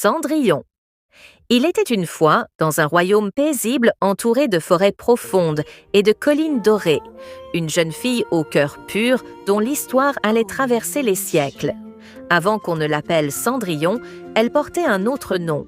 Cendrillon. Il était une fois, dans un royaume paisible entouré de forêts profondes et de collines dorées, une jeune fille au cœur pur dont l'histoire allait traverser les siècles. Avant qu'on ne l'appelle Cendrillon, elle portait un autre nom.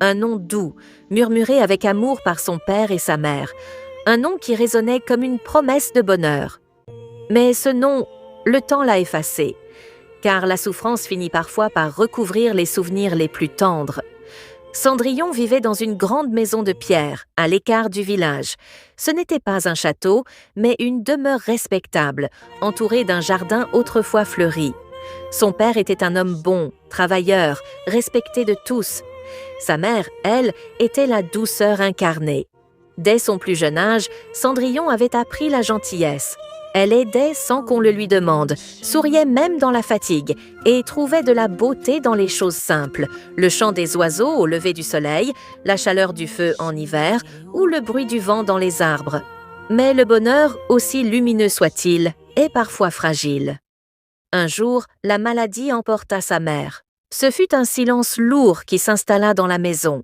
Un nom doux, murmuré avec amour par son père et sa mère. Un nom qui résonnait comme une promesse de bonheur. Mais ce nom, le temps l'a effacé, car la souffrance finit parfois par recouvrir les souvenirs les plus tendres. Cendrillon vivait dans une grande maison de pierre, à l'écart du village. Ce n'était pas un château, mais une demeure respectable, entourée d'un jardin autrefois fleuri. Son père était un homme bon, travailleur, respecté de tous. Sa mère, elle, était la douceur incarnée. Dès son plus jeune âge, Cendrillon avait appris la gentillesse. Elle aidait sans qu'on le lui demande, souriait même dans la fatigue et trouvait de la beauté dans les choses simples, le chant des oiseaux au lever du soleil, la chaleur du feu en hiver ou le bruit du vent dans les arbres. Mais le bonheur, aussi lumineux soit-il, est parfois fragile. Un jour, la maladie emporta sa mère. Ce fut un silence lourd qui s'installa dans la maison.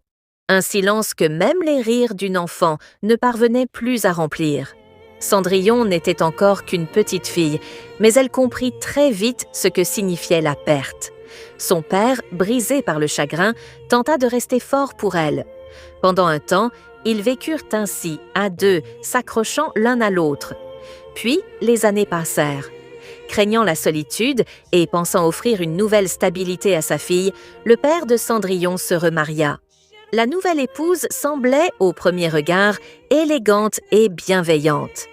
Un silence que même les rires d'une enfant ne parvenaient plus à remplir. Cendrillon n'était encore qu'une petite fille, mais elle comprit très vite ce que signifiait la perte. Son père, brisé par le chagrin, tenta de rester fort pour elle. Pendant un temps, ils vécurent ainsi, à deux, s'accrochant l'un à l'autre. Puis, les années passèrent. Craignant la solitude et pensant offrir une nouvelle stabilité à sa fille, le père de Cendrillon se remaria. La nouvelle épouse semblait, au premier regard, élégante et bienveillante.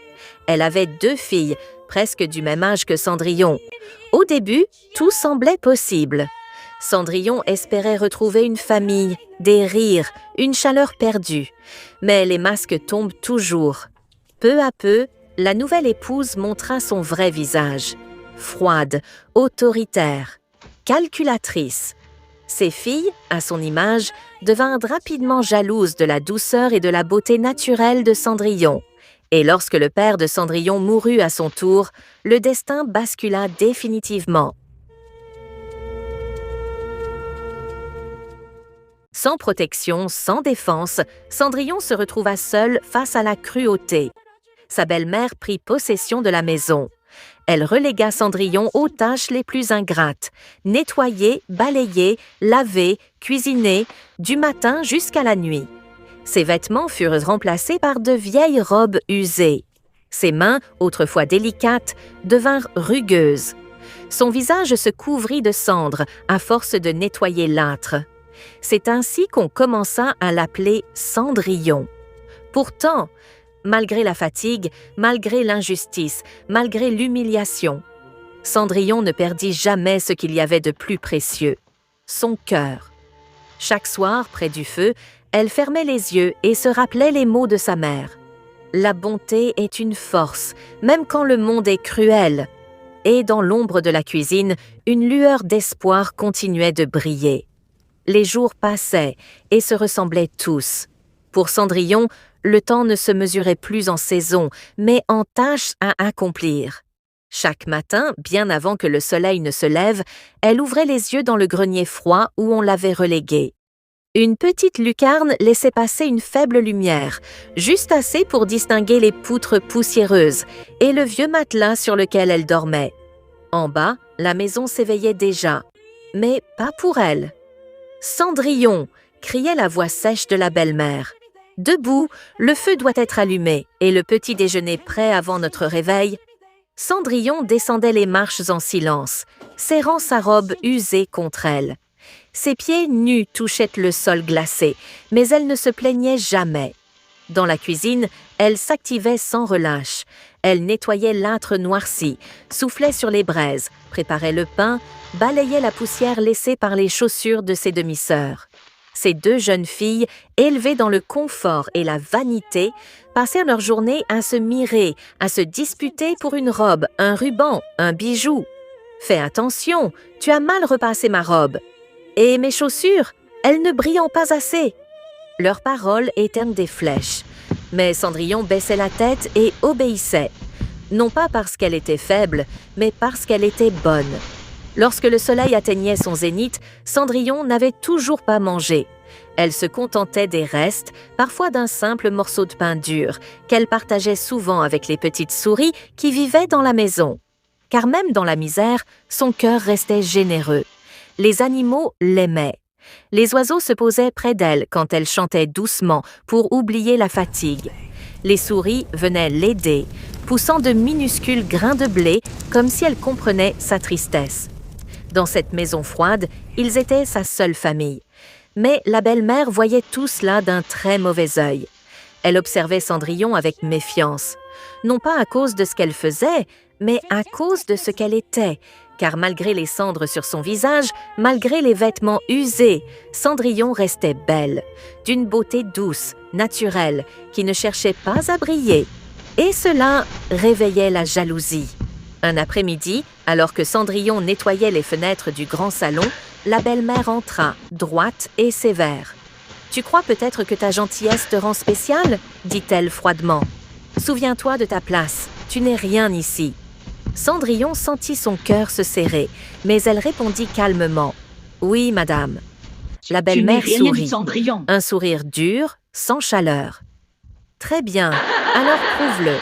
Elle avait 2 filles, presque du même âge que Cendrillon. Au début, tout semblait possible. Cendrillon espérait retrouver une famille, des rires, une chaleur perdue. Mais les masques tombent toujours. Peu à peu, la nouvelle épouse montra son vrai visage. Froide, autoritaire, calculatrice. Ses filles, à son image, devinrent rapidement jalouses de la douceur et de la beauté naturelle de Cendrillon. Et lorsque le père de Cendrillon mourut à son tour, le destin bascula définitivement. Sans protection, sans défense, Cendrillon se retrouva seule face à la cruauté. Sa belle-mère prit possession de la maison. Elle relégua Cendrillon aux tâches les plus ingrates, nettoyer, balayer, laver, cuisiner, du matin jusqu'à la nuit. Ses vêtements furent remplacés par de vieilles robes usées. Ses mains, autrefois délicates, devinrent rugueuses. Son visage se couvrit de cendres à force de nettoyer l'âtre. C'est ainsi qu'on commença à l'appeler Cendrillon. Pourtant, malgré la fatigue, malgré l'injustice, malgré l'humiliation, Cendrillon ne perdit jamais ce qu'il y avait de plus précieux, son cœur. Chaque soir, près du feu, elle fermait les yeux et se rappelait les mots de sa mère. La bonté est une force, même quand le monde est cruel. Et dans l'ombre de la cuisine, une lueur d'espoir continuait de briller. Les jours passaient et se ressemblaient tous. Pour Cendrillon, le temps ne se mesurait plus en saisons, mais en tâches à accomplir. Chaque matin, bien avant que le soleil ne se lève, elle ouvrait les yeux dans le grenier froid où on l'avait reléguée. Une petite lucarne laissait passer une faible lumière, juste assez pour distinguer les poutres poussiéreuses et le vieux matelas sur lequel elle dormait. En bas, la maison s'éveillait déjà, mais pas pour elle. « Cendrillon !» criait la voix sèche de la belle-mère. « Debout, le feu doit être allumé et le petit déjeuner prêt avant notre réveil. » Cendrillon descendait les marches en silence, serrant sa robe usée contre elle. Ses pieds nus touchaient le sol glacé, mais elle ne se plaignait jamais. Dans la cuisine, elle s'activait sans relâche. Elle nettoyait l'âtre noirci, soufflait sur les braises, préparait le pain, balayait la poussière laissée par les chaussures de ses demi-sœurs. Ces 2 jeunes filles, élevées dans le confort et la vanité, passèrent leur journée à se mirer, à se disputer pour une robe, un ruban, un bijou. « Fais attention, tu as mal repassé ma robe. Et mes chaussures, elles ne brillent pas assez. » Leurs paroles étaient des flèches, mais Cendrillon baissait la tête et obéissait, non pas parce qu'elle était faible, mais parce qu'elle était bonne. Lorsque le soleil atteignait son zénith, Cendrillon n'avait toujours pas mangé. Elle se contentait des restes, parfois d'un simple morceau de pain dur, qu'elle partageait souvent avec les petites souris qui vivaient dans la maison. Car même dans la misère, son cœur restait généreux. Les animaux l'aimaient. Les oiseaux se posaient près d'elle quand elle chantait doucement pour oublier la fatigue. Les souris venaient l'aider, poussant de minuscules grains de blé comme si elles comprenaient sa tristesse. Dans cette maison froide, ils étaient sa seule famille. Mais la belle-mère voyait tout cela d'un très mauvais œil. Elle observait Cendrillon avec méfiance, non pas à cause de ce qu'elle faisait, mais à cause de ce qu'elle était, car malgré les cendres sur son visage, malgré les vêtements usés, Cendrillon restait belle, d'une beauté douce, naturelle, qui ne cherchait pas à briller. Et cela réveillait la jalousie. Un après-midi, alors que Cendrillon nettoyait les fenêtres du grand salon, la belle-mère entra, droite et sévère. « Tu crois peut-être que ta gentillesse te rend spéciale ?» dit-elle froidement. « Souviens-toi de ta place, tu n'es rien ici. » Cendrillon sentit son cœur se serrer, mais elle répondit calmement. « Oui, madame. » La belle-mère sourit, un sourire dur, sans chaleur. « Très bien, alors prouve-le. »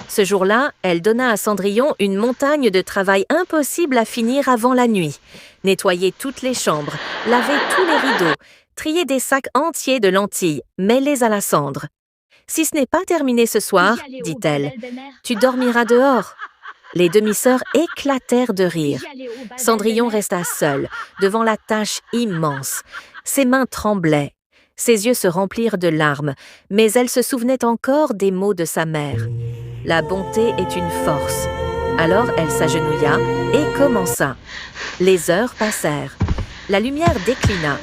Ce jour-là, elle donna à Cendrillon une montagne de travail impossible à finir avant la nuit. Nettoyer toutes les chambres, laver tous les rideaux, trier des sacs entiers de lentilles, mêlées à la cendre. « Si ce n'est pas terminé ce soir, dit-elle, tu dormiras dehors. » Les demi-sœurs éclatèrent de rire. Cendrillon resta seule, devant la tâche immense. Ses mains tremblaient. Ses yeux se remplirent de larmes, mais elle se souvenait encore des mots de sa mère. La bonté est une force. Alors elle s'agenouilla et commença. Les heures passèrent. La lumière déclina.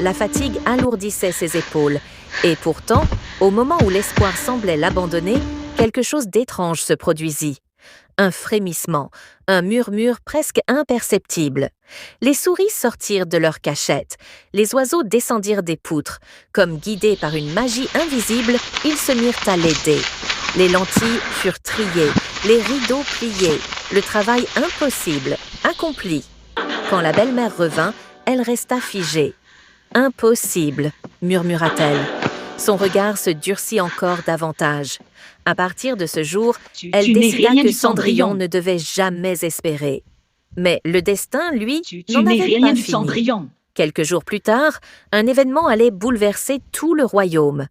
La fatigue alourdissait ses épaules. Et pourtant, au moment où l'espoir semblait l'abandonner, quelque chose d'étrange se produisit. Un frémissement, un murmure presque imperceptible. Les souris sortirent de leur cachette. Les oiseaux descendirent des poutres. Comme guidés par une magie invisible, ils se mirent à l'aider. Les lentilles furent triées, les rideaux pliés, le travail impossible, accompli. Quand la belle-mère revint, elle resta figée. « Impossible », murmura-t-elle. Son regard se durcit encore davantage. À partir de ce jour, elle décida que Cendrillon ne devait jamais espérer. Mais le destin, lui, n'en avait pas fini. Quelques jours plus tard, un événement allait bouleverser tout le royaume.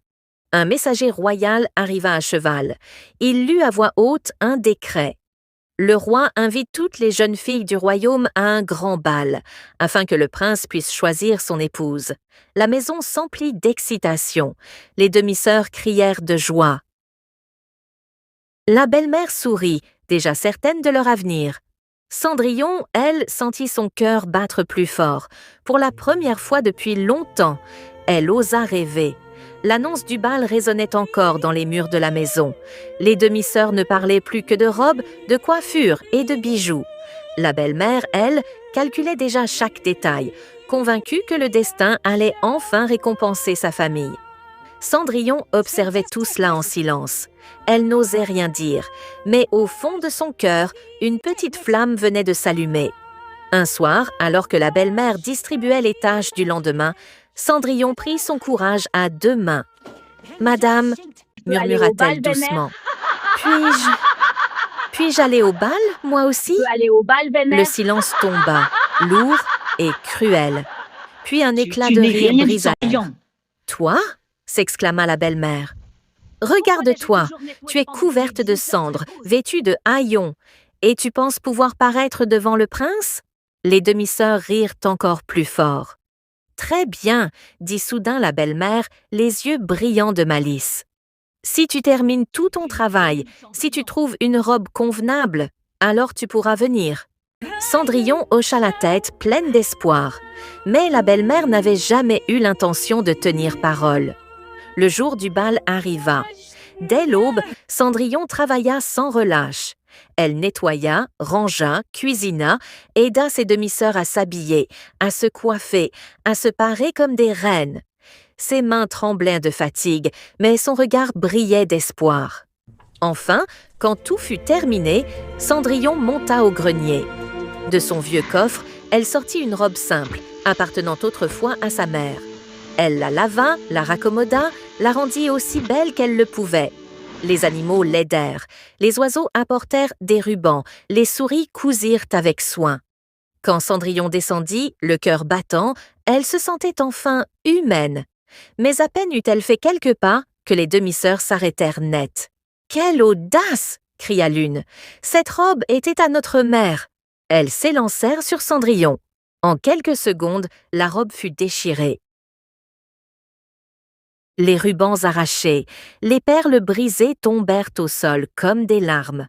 Un messager royal arriva à cheval. Il lut à voix haute un décret. Le roi invite toutes les jeunes filles du royaume à un grand bal, afin que le prince puisse choisir son épouse. La maison s'emplit d'excitation. Les demi-sœurs crièrent de joie. La belle-mère sourit, déjà certaine de leur avenir. Cendrillon, elle, sentit son cœur battre plus fort. Pour la première fois depuis longtemps, elle osa rêver. L'annonce du bal résonnait encore dans les murs de la maison. Les demi-sœurs ne parlaient plus que de robes, de coiffures et de bijoux. La belle-mère, elle, calculait déjà chaque détail, convaincue que le destin allait enfin récompenser sa famille. Cendrillon observait tout cela en silence. Elle n'osait rien dire, mais au fond de son cœur, une petite flamme venait de s'allumer. Un soir, alors que la belle-mère distribuait les tâches du lendemain, Cendrillon prit son courage à deux mains. « Madame, » murmura-t-elle doucement, « puis-je aller au bal, moi aussi ?» Le silence tomba, lourd et cruel. Puis un éclat de rire brisa l'air. « Toi ?» s'exclama la belle-mère. « Regarde-toi, tu es couverte de cendres, vêtue de haillons, et tu penses pouvoir paraître devant le prince ?» Les demi-sœurs rirent encore plus fort. « Très bien, » dit soudain la belle-mère, les yeux brillants de malice. « Si tu termines tout ton travail, si tu trouves une robe convenable, alors tu pourras venir. » Cendrillon hocha la tête, pleine d'espoir. Mais la belle-mère n'avait jamais eu l'intention de tenir parole. Le jour du bal arriva. Dès l'aube, Cendrillon travailla sans relâche. Elle nettoya, rangea, cuisina, aida ses demi-sœurs à s'habiller, à se coiffer, à se parer comme des reines. Ses mains tremblaient de fatigue, mais son regard brillait d'espoir. Enfin, quand tout fut terminé, Cendrillon monta au grenier. De son vieux coffre, elle sortit une robe simple, appartenant autrefois à sa mère. Elle la lava, la raccommoda, la rendit aussi belle qu'elle le pouvait. Les animaux l'aidèrent, les oiseaux apportèrent des rubans, les souris cousirent avec soin. Quand Cendrillon descendit, le cœur battant, elle se sentait enfin humaine. Mais à peine eut-elle fait quelques pas que les demi-sœurs s'arrêtèrent net. « Quelle audace !» cria l'une. « Cette robe était à notre mère !» Elles s'élancèrent sur Cendrillon. En quelques secondes, la robe fut déchirée. Les rubans arrachés, les perles brisées tombèrent au sol comme des larmes.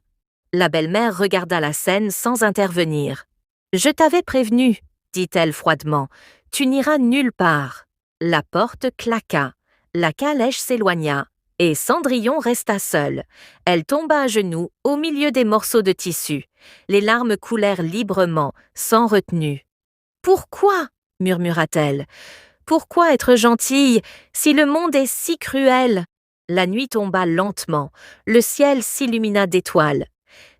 La belle-mère regarda la scène sans intervenir. « Je t'avais prévenu, » dit-elle froidement, « tu n'iras nulle part. » La porte claqua, la calèche s'éloigna, et Cendrillon resta seule. Elle tomba à genoux au milieu des morceaux de tissu. Les larmes coulèrent librement, sans retenue. « Pourquoi ?» murmura-t-elle. « Pourquoi être gentille si le monde est si cruel ?» La nuit tomba lentement, le ciel s'illumina d'étoiles.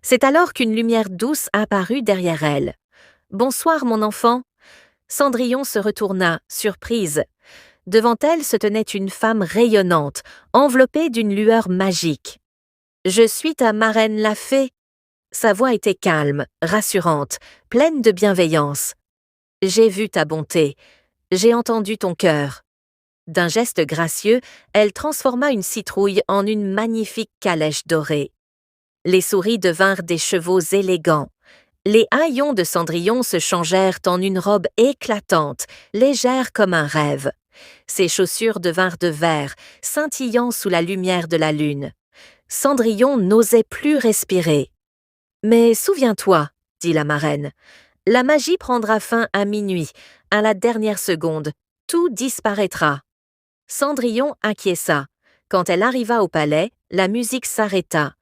C'est alors qu'une lumière douce apparut derrière elle. « Bonsoir, mon enfant. » Cendrillon se retourna, surprise. Devant elle se tenait une femme rayonnante, enveloppée d'une lueur magique. « Je suis ta marraine la fée. » Sa voix était calme, rassurante, pleine de bienveillance. « J'ai vu ta bonté. J'ai entendu ton cœur. » D'un geste gracieux, elle transforma une citrouille en une magnifique calèche dorée. Les souris devinrent des chevaux élégants. Les haillons de Cendrillon se changèrent en une robe éclatante, légère comme un rêve. Ses chaussures devinrent de verre, scintillant sous la lumière de la lune. Cendrillon n'osait plus respirer. « Mais souviens-toi, » dit la marraine, « la magie prendra fin à minuit, à la dernière seconde, tout disparaîtra. » Cendrillon acquiesça. Quand elle arriva au palais, la musique s'arrêta.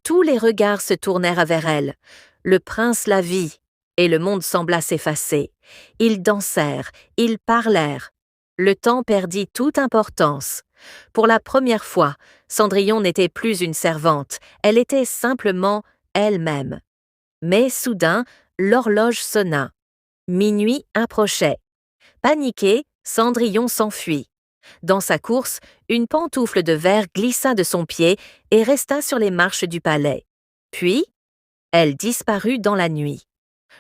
Tous les regards se tournèrent vers elle. Le prince la vit, et le monde sembla s'effacer. Ils dansèrent, ils parlèrent. Le temps perdit toute importance. Pour la première fois, Cendrillon n'était plus une servante, elle était simplement elle-même. Mais soudain, l'horloge sonna. Minuit approchait. Paniquée, Cendrillon s'enfuit. Dans sa course, une pantoufle de verre glissa de son pied et resta sur les marches du palais. Puis, elle disparut dans la nuit.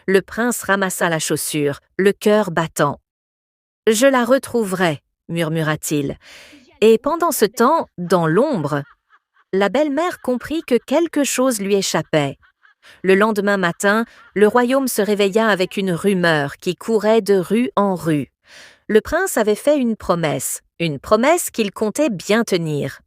Le prince ramassa la chaussure, le cœur battant. « Je la retrouverai, » murmura-t-il. Et pendant ce temps, dans l'ombre, la belle-mère comprit que quelque chose lui échappait. Le lendemain matin, le royaume se réveilla avec une rumeur qui courait de rue en rue. Le prince avait fait une promesse qu'il comptait bien tenir.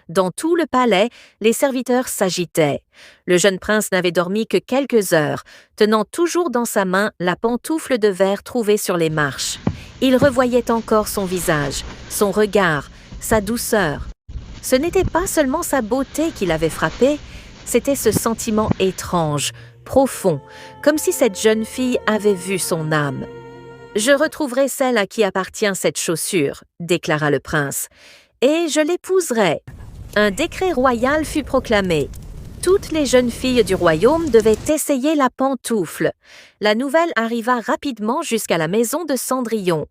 Dans tout le palais, les serviteurs s'agitaient. Le jeune prince n'avait dormi que quelques heures, tenant toujours dans sa main la pantoufle de verre trouvée sur les marches. Il revoyait encore son visage, son regard, sa douceur. Ce n'était pas seulement sa beauté qui l'avait frappé, c'était ce sentiment étrange, profond, comme si cette jeune fille avait vu son âme. « Je retrouverai celle à qui appartient cette chaussure, » déclara le prince, « et je l'épouserai. » Un décret royal fut proclamé. Toutes les jeunes filles du royaume devaient essayer la pantoufle. La nouvelle arriva rapidement jusqu'à la maison de Cendrillon.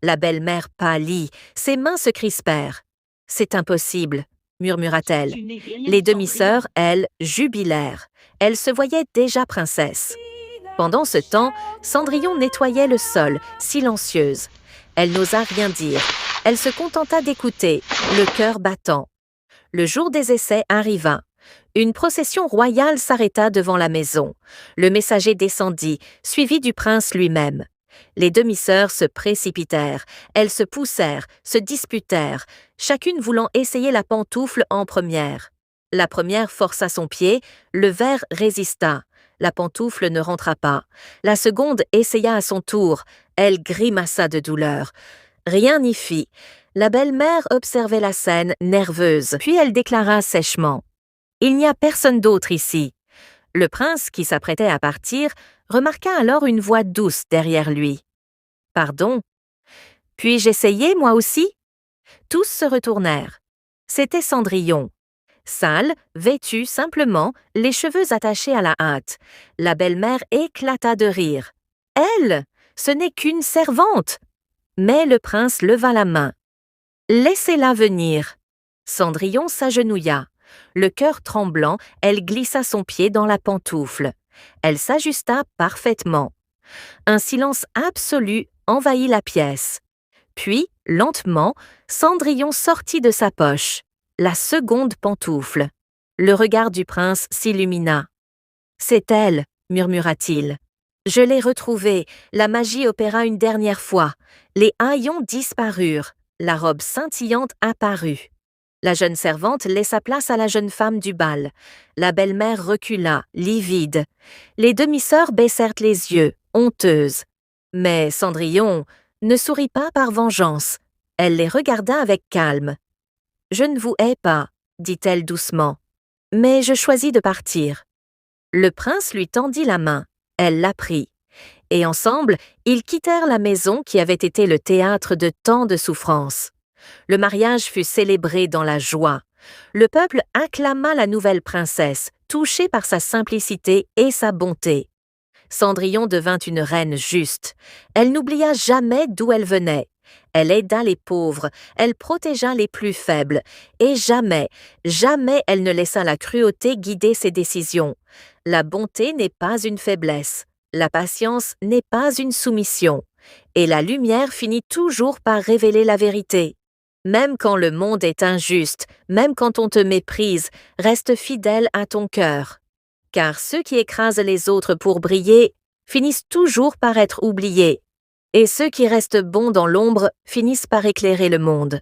La belle-mère pâlit, ses mains se crispèrent. « C'est impossible, » murmura-t-elle. Les demi-sœurs, elles, jubilèrent. Elles se voyaient déjà princesses. Pendant ce temps, Cendrillon nettoyait le sol, silencieuse. Elle n'osa rien dire. Elle se contenta d'écouter, le cœur battant. Le jour des essais arriva. Une procession royale s'arrêta devant la maison. Le messager descendit, suivi du prince lui-même. Les demi-sœurs se précipitèrent. Elles se poussèrent, se disputèrent, chacune voulant essayer la pantoufle en première. La première força son pied, le verre résista. La pantoufle ne rentra pas. La seconde essaya à son tour. Elle grimaça de douleur. Rien n'y fit. La belle-mère observait la scène, nerveuse, puis elle déclara sèchement. « Il n'y a personne d'autre ici. » Le prince, qui s'apprêtait à partir, remarqua alors une voix douce derrière lui. « Pardon. Puis-je essayer, moi aussi ?» Tous se retournèrent. C'était Cendrillon. Sale, vêtue simplement, les cheveux attachés à la hâte. La belle-mère éclata de rire. « Elle ! Ce n'est qu'une servante. Mais le prince leva la main. Laissez-la venir. Cendrillon s'agenouilla. Le cœur tremblant, elle glissa son pied dans la pantoufle. Elle s'ajusta parfaitement. Un silence absolu envahit la pièce. Puis, lentement, Cendrillon sortit de sa poche la seconde pantoufle. Le regard du prince s'illumina. « C'est elle, murmura-t-il. Je l'ai retrouvée, la magie opéra une dernière fois. Les haillons disparurent, la robe scintillante apparut. La jeune servante laissa place à la jeune femme du bal. La belle-mère recula, livide. Les demi-sœurs baissèrent les yeux, honteuses. Mais Cendrillon ne sourit pas par vengeance. Elle les regarda avec calme. « Je ne vous hais pas, dit-elle doucement, mais je choisis de partir. » Le prince lui tendit la main. Elle la prit. Et ensemble, ils quittèrent la maison qui avait été le théâtre de tant de souffrances. Le mariage fut célébré dans la joie. Le peuple acclama la nouvelle princesse, touché par sa simplicité et sa bonté. Cendrillon devint une reine juste. Elle n'oublia jamais d'où elle venait. Elle aida les pauvres, elle protégea les plus faibles, et jamais, jamais elle ne laissa la cruauté guider ses décisions. La bonté n'est pas une faiblesse, la patience n'est pas une soumission, et la lumière finit toujours par révéler la vérité. Même quand le monde est injuste, même quand on te méprise, reste fidèle à ton cœur. Car ceux qui écrasent les autres pour briller finissent toujours par être oubliés. Et ceux qui restent bons dans l'ombre finissent par éclairer le monde.